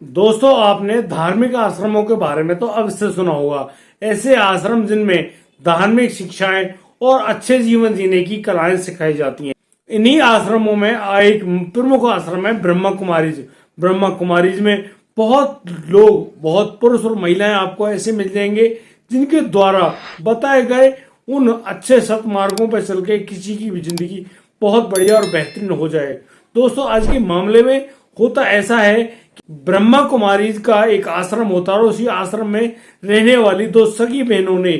दोस्तों, आपने धार्मिक आश्रमों के बारे में तो अवश्य सुना होगा। ऐसे आश्रम जिनमें धार्मिक शिक्षाएं और अच्छे जीवन जीने की कलाएं सिखाई जाती हैं। इन्हीं आश्रमों में एक प्रमुख आश्रम है ब्रह्मा कुमारीज। ब्रह्मा कुमारीज में बहुत लोग, बहुत पुरुष और महिलाएं आपको ऐसे मिल जाएंगे जिनके द्वारा बताए गए उन अच्छे सत्मार्गों पर चल के किसी की भी जिंदगी बहुत बढ़िया और बेहतरीन हो जाए। दोस्तों, आज के मामले में होता ऐसा है, ब्रह्मा कुमारीज का एक आश्रम होता है और उसी आश्रम में रहने वाली दो सगी बहनों ने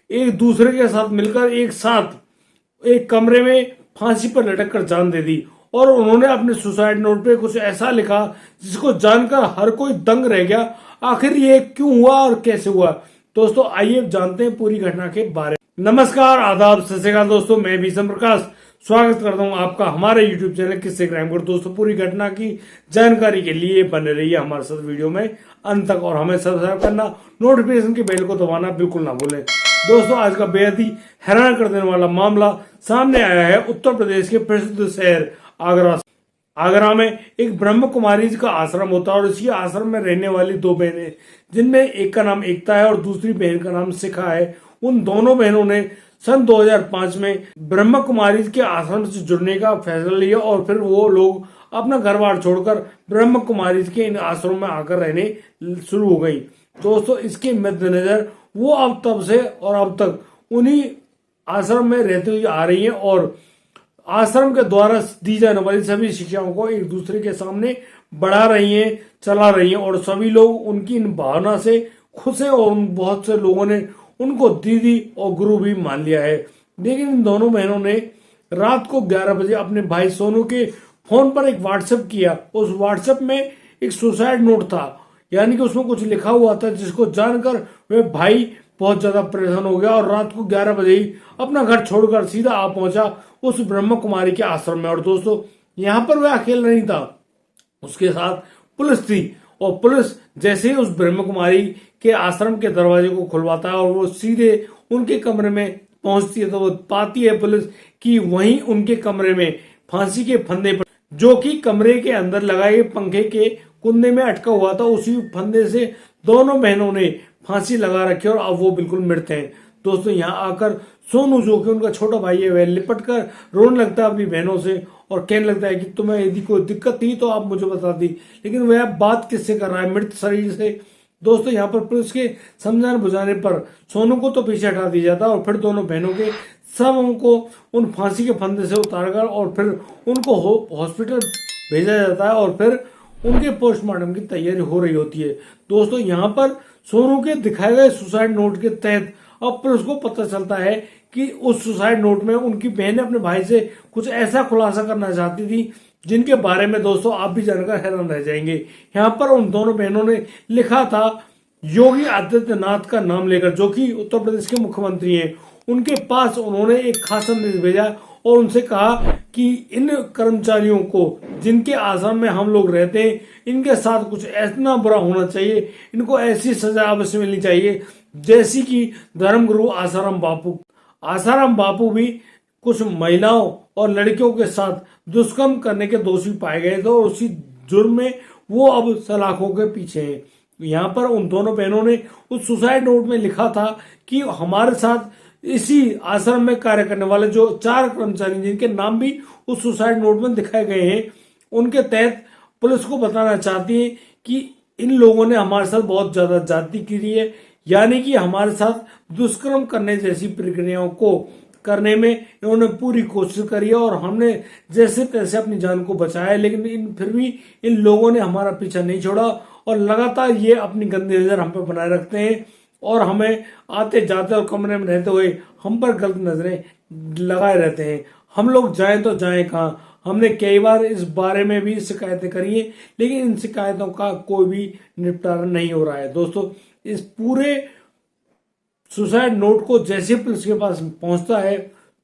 एक दूसरे के साथ मिलकर एक साथ एक कमरे में फांसी पर लटक कर जान दे दी। और उन्होंने अपने सुसाइड नोट पे कुछ ऐसा लिखा जिसको जानकर हर कोई दंग रह गया। आखिर ये क्यों हुआ और कैसे हुआ? दोस्तों, आइए जानते हैं पूरी घटना के बारे में। नमस्कार, आदाब, सत श्री अकाल दोस्तों, मैं भीषम प्रकाश स्वागत करता हूं आपका हमारे YouTube चैनल किस्से क्राइम पर। दोस्तों, पूरी घटना की जानकारी के लिए बने रहिए हमारे साथ वीडियो में अंत तक और हमें सब्सक्राइब करना, नोटिफिकेशन के बेल को दबाना बिल्कुल ना भूलें। दोस्तों, आज का बेहद ही हैरान कर देने वाला मामला सामने आया है उत्तर प्रदेश के प्रसिद्ध शहर आगरा। आगरा में एक ब्रह्म कुमारीज का आश्रम होता है और इसी आश्रम में रहने वाली दो बहनें, जिनमें एक का नाम एकता है और दूसरी बहन का नाम शिखा है। उन दोनों बहनों ने सन 2005 में ब्रह्म कुमारीज के आश्रम से जुड़ने का फैसला लिया और फिर वो लोग अपना घर बार छोड़कर ब्रह्म कुमारीज के इन आश्रम में आकर रहने शुरू हो गई। दोस्तों, इसके मद्देनजर वो अब तब से और अब तक उन्हीं आश्रम में रहती हुई आ रही हैं और आश्रम के द्वारा दी जाने वाली सभी शिक्षाओं को एक दूसरे के सामने बढ़ा रही हैं, चला रही हैं और सभी लोग उनकी इन भावना से खुश हैं और बहुत से लोगों ने उनको दीदी और गुरु भी मान लिया है। लेकिन इन दोनों बहनों ने रात को 11 बजे अपने भाई सोनू के फोन पर एक व्हाट्सएप किया। उस व्हाट्सएप में एक सुसाइड नोट था, यानी कि उसमें कुछ लिखा हुआ था, जिसको जानकर वे भाई बहुत ज्यादा परेशान हो गया और रात को 11 बजे ही अपना घर छोड़कर सीधा आ पहुंचा उस ब्रह्म कुमारी के आश्रम में। और दोस्तों, यहाँ पर वह अकेला नहीं था, उसके साथ पुलिस थी। और पुलिस जैसे ही उस ब्रह्म कुमारी के आश्रम के दरवाजे को खुलवाता है और वो सीधे उनके कमरे में पहुंचती है, तो वो पाती है पुलिस कि वहीं उनके कमरे में फांसी के फंदे पर, जो कि कमरे के अंदर लगाए पंखे के कुंदे में अटका हुआ था, उसी फंदे से दोनों बहनों ने फांसी लगा रखी और अब वो बिल्कुल मृत हैं। दोस्तों, यहाँ आकर सोनू, जो कि उनका छोटा भाई है, वह लिपट कर रोने लगता है अपनी बहनों से और कहने लगता है कि तुम्हें यदि कोई दिक्कत थी तो आप मुझे बता दी। लेकिन वह बात किससे कर रहा है? मृत शरीर से। दोस्तों, यहाँ पर पुलिस के समझाने बुझाने पर सोनू को तो पीछे हटा दिया जाता है और फिर दोनों बहनों के शवों को उन फांसी के फंदे से उतारकर और फिर उनको हॉस्पिटल भेजा जाता है और फिर उनके पोस्टमार्टम की तैयारी हो रही होती है। दोस्तों, यहाँ पर सोनू के दिखाए गए सुसाइड नोट के तहत अब पुलिस को पता चलता है कि उस सुसाइड नोट में उनकी बहन अपने भाई से कुछ ऐसा खुलासा करना चाहती थी जिनके बारे में दोस्तों आप भी जानकर हैरान रह जाएंगे। यहाँ पर उन दोनों बहनों ने लिखा था योगी आदित्यनाथ का नाम लेकर, जो कि उत्तर प्रदेश के मुख्यमंत्री हैं। उनके पास उन्होंने एक खास संदेश भेजा और उनसे कहा कि इन कर्मचारियों को, जिनके आश्रम में हम लोग रहते हैं, इनके साथ कुछ ऐसा बुरा होना चाहिए, इनको ऐसी सजा अवश्य मिलनी चाहिए जैसी कि धर्मगुरु आसाराम बापू भी कुछ महिलाओं और लड़कियों के साथ दुष्कर्म करने के दोषी पाए गए थे और उसी जुर्म में वो अब सलाखों के पीछे हैं। यहाँ पर उन दोनों बहनों ने उस सुसाइड नोट में लिखा था कि हमारे साथ इसी आश्रम में कार्य करने वाले जो 4 कर्मचारी, जिनके नाम भी उस सुसाइड नोट में दिखाए गए हैं, उनके तहत पुलिस को बताना चाहती है कि इन लोगों ने हमारे साथ बहुत ज्यादा जाति की है, यानी कि हमारे साथ दुष्कर्म करने जैसी प्रक्रियाओं को करने में इन्होंने पूरी कोशिश करी है और हमने जैसे तैसे अपनी जान को बचाया। लेकिन फिर भी इन लोगों ने हमारा पीछा नहीं छोड़ा और लगातार ये अपनी गंदी नजर हम पर बनाए रखते हैं और हमें आते जाते और कमरे में रहते हुए हम पर गलत नजरें लगाए रहते हैं। हम लोग जाएं तो जाएं कहाँ? हमने कई बार इस बारे में भी शिकायतें करी हैं, लेकिन इन शिकायतों का कोई भी निपटारा नहीं हो रहा है। दोस्तों, इस पूरे सुसाइड नोट को जैसे पुलिस के पास पहुंचता है,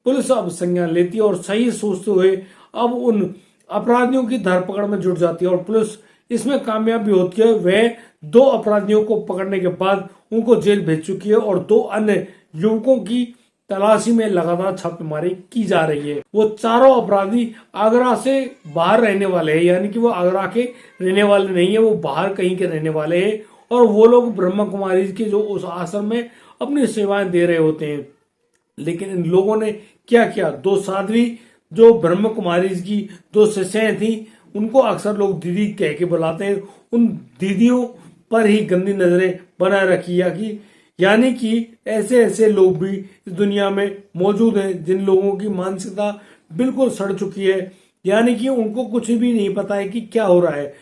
पुलिस अब संज्ञान लेती है और सही सोचते हुए अब उन अपराधियों की धरपकड़ में जुट जाती है और पुलिस इसमें कामयाब भी होती है। वह 2 अपराधियों को पकड़ने के बाद उनको जेल भेज चुकी है और 2 अन्य युवकों की तलाशी में लगातार छापेमारी की जा रही है। वो चारों अपराधी आगरा से बाहर रहने वाले हैं, यानी कि वो आगरा के रहने वाले नहीं है, वो बाहर कहीं के रहने वाले हैं। और वो लोग ब्रह्मा कुमारी के जो उस आश्रम में अपनी सेवाएं दे रहे होते हैं। लेकिन इन लोगों ने क्या किया, दो साध्वी जो ब्रह्म कुमारी की दो शिष्याएं थी, उनको अक्सर लोग दीदी कह के बुलाते हैं, उन दीदियों पर ही गंदी नजरें बनाए रखी है कि यानी कि ऐसे ऐसे लोग भी इस दुनिया में मौजूद हैं जिन लोगों की मानसिकता बिल्कुल सड़ चुकी है, यानी कि उनको कुछ भी नहीं पता है कि क्या हो रहा है।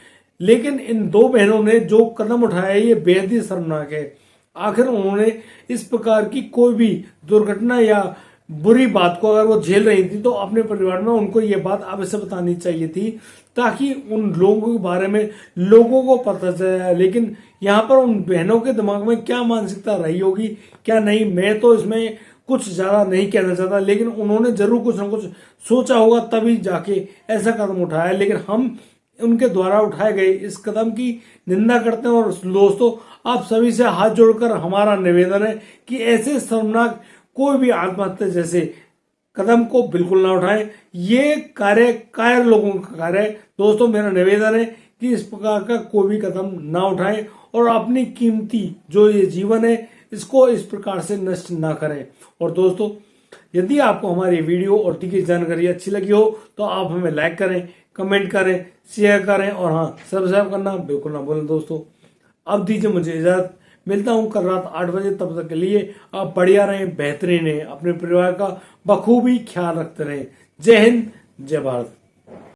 लेकिन इन दो बहनों ने जो कदम उठाया है ये बेहद ही शर्मनाक है। आखिर उन्होंने इस प्रकार की कोई भी दुर्घटना या बुरी बात को अगर वो झेल रही थी तो अपने परिवार में उनको ये बात अवश्य बतानी चाहिए थी, ताकि उन लोगों के बारे में लोगों को पता चले। लेकिन यहाँ पर उन बहनों के दिमाग में क्या मानसिकता रही होगी क्या नहीं, मैं तो इसमें कुछ ज्यादा नहीं कहना चाहता, लेकिन उन्होंने जरूर कुछ ना कुछ सोचा होगा तभी जाके ऐसा कदम उठाया। लेकिन हम उनके द्वारा उठाए गए इस कदम की निंदा करते हैं। और दोस्तों, आप सभी से हाथ जोड़कर हमारा निवेदन है कि ऐसे शर्मनाक कोई भी आत्महत्या जैसे कदम को बिल्कुल ना उठाएं। ये कार्य कायर लोगों का कार्य है। दोस्तों, मेरा निवेदन है कि इस प्रकार का कोई भी कदम ना उठाएं और अपनी कीमती जो ये जीवन है इसको इस प्रकार से नष्ट ना करें। और दोस्तों, यदि आपको हमारी वीडियो और टिकी जानकारी अच्छी लगी हो तो आप हमें लाइक करें, कमेंट करें, शेयर करें और हाँ, सब्सक्राइब करना बिल्कुल ना भूलें। दोस्तों, अब दीजिए मुझे इजाजत, मिलता हूं कल रात 8 बजे। तब तक के लिए आप बढ़िया रहें, बेहतरीन रहें, अपने परिवार का बखूबी ख्याल रखते रहें। जय हिंद, जय भारत।